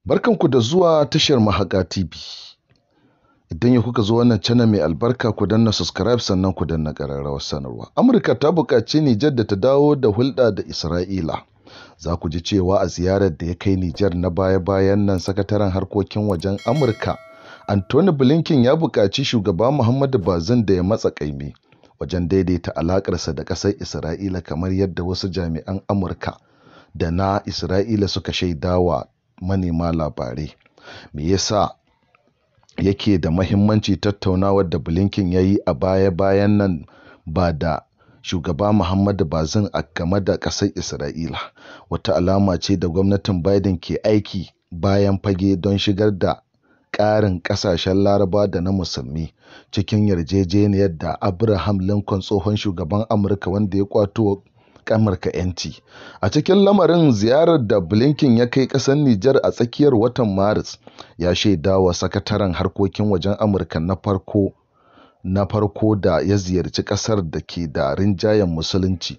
Barkanku da zuwa tashar Mahaƙa TV. Idan yau kuka zo wannan channel mai albarka, ku danna subscribe sannan ku danna ƙararrawar sanarwa. Amurka ta buƙaci Nijar da ta dawo da hulɗa da Isra'ila. Za ku ji cewa a ziyarar da ya kai Nijar na baya-bayan nan, sakataren harkokin wajen Amurka Antony Blinken ya buƙaci shugaba Muhammadu Bazoum da ya matsa ƙaimi wajen daidaita alaƙarsa da ƙasar Isra'ila, kamar yadda wasu jami'an Amurka da na Isra'ila suka shaidawa manema labarai. Me yasa yake da mahimmanci tattaunawar da Blinken ya yi a baya-bayan nan ba da shugaba Muhammadu Bazoum a game da ƙasar Isra'ila? Wata alama ce da gwamnatin Biden ke aiki bayan fage don shigar da ƙarin ƙasashen Laraba da na Musulmi cikin yarjejeniyar da Abraham Lincoln, tsohon shugaban Amurka wanda ya kwato Amurka 'yanci. A cikin lamarin, ziyarar da Blinken ya kai ƙasar Nijar a tsakiyar watan Maris ya shaidawa sakataren harkokin wajen Amurka na farko da ya ziyarci ƙasar da ke da rinjayen Musulunci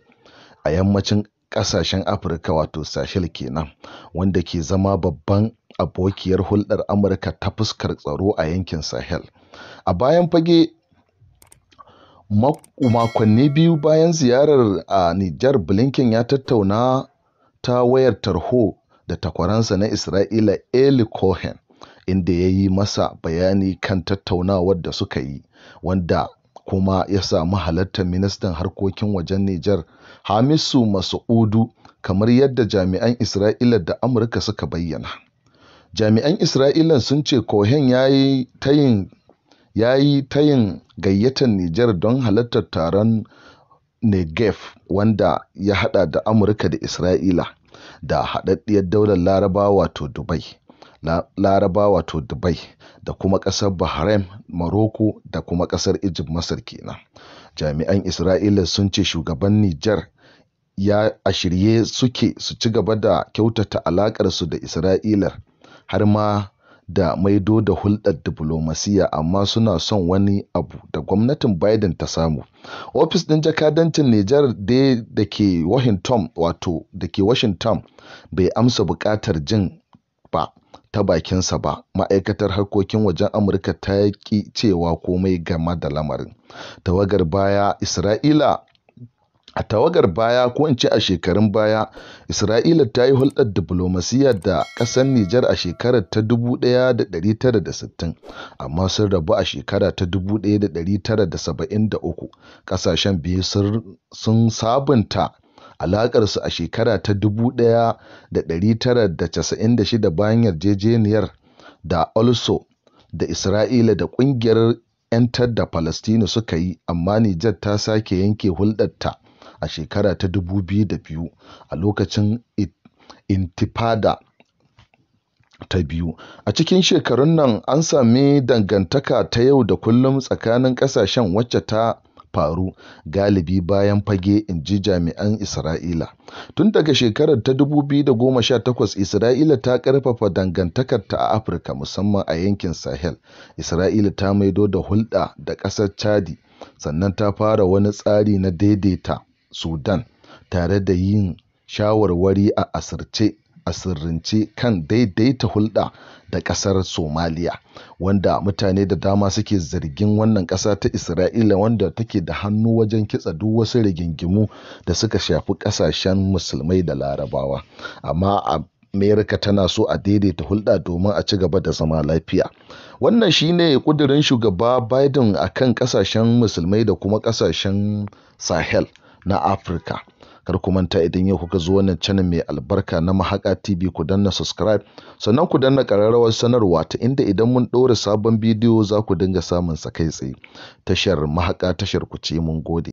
a yammacin ƙasashen Afirka, wato Sahel kenan, wanda ke zama babban abokiyar hulɗar Amurka ta fuskar tsaro a yankin Sahel. A bayan fage, makonni biyu bayan ziyarar a Nijar, Blinken ya tattauna ta wayar tarho da takwaransa na Isra'ila Eli Cohen, inda ya yi masa bayani kan tattaunawar da suka yi, wanda kuma ya samu halartar ministan harkokin wajen Nijar Hamisu Masa'udu, kamar yadda jami'an Isra'ila da Amurka suka bayyana. Jami'an Isra'ila sun ce Cohen ya yi tayin gayyatar Nijar don halartar taron Negev, wanda ya haɗa da Amurka da Isra'ila da haɗaɗɗiyar daular Laraba wato Dubai da kuma ƙasar Bahrain, Morocco da kuma ƙasar Egypt, Masar kenan. Jami'an Isra'ila sun ce shugaban Nijar a shirye suke su ci gaba da kyautata alaƙarsu da Isra'ila har ma da maido da hulɗar diflomasiyya, amma suna son wani abu da gwamnatin Biden ta samu. Ofis ɗin jakadancin Nijar da ke Washington bai amsa buƙatar jin ba ta bakinsa ba. Ma'aikatar harkokin wajen Amurka ta ƙi cewa komai game da lamarin. A tawagar baya, ko in ce a shekarun baya, Isra'ila ta yi hulɗar diflomasiyya da ƙasar Nijar a shekarar ta 1960, amma sun rabu a shekara ta 1973. Ƙasashen biyu sun sabunta alaƙarsu a shekara ta 1996 bayan yarjejeniyar da Oslo da Isra'ila da ƙungiyar 'yantar da Falastinu suka yi, amma Nijar ta sake yanke hulɗarta a shekara ta 2002 a lokacin Intifada ta biyu. A cikin shekarun nan an sami dangantaka ta yau da kullum tsakanin ƙasashen, wacce ta faru galibi bayan fage, in ji jami'an Isra'ila. Tun daga shekarar ta 2018, Isra'ila ta ƙarfafa dangantakarta a Afirka, musamman a yankin Sahel. Isra'ila ta maido da hulɗa da ƙasar Chadi, sannan ta fara wani tsari na daidaita Sudan, tare da yin shawarwari a asirrince kan daidaita hulɗa da ƙasar Somaliya, wanda mutane da dama suke zargin wannan ƙasa ta Isra'ila, wanda take da hannu wajen kitsa duk wasu rigingimu da suka shafi ƙasashen Musulmai da Larabawa. Amma Amerika tana so a daidaita hulɗa domin a ci gaba da zama lafiya. Wannan shine ƙudurin shugaba Biden akan ƙasashen Musulmai da kuma ƙasashen Sahel na Afirka. Kar ku manta, idan yau kuka zo wannan channel mai albarka na Mahaƙa TV, ku danna subscribe sannan ku danna ƙararrawar sanarwa, ta inda idan mun ɗora sabon bidiyo za ku dinga samun sa kai tsaye. Tashar Mahaƙa tashar ku ce. Mun gode.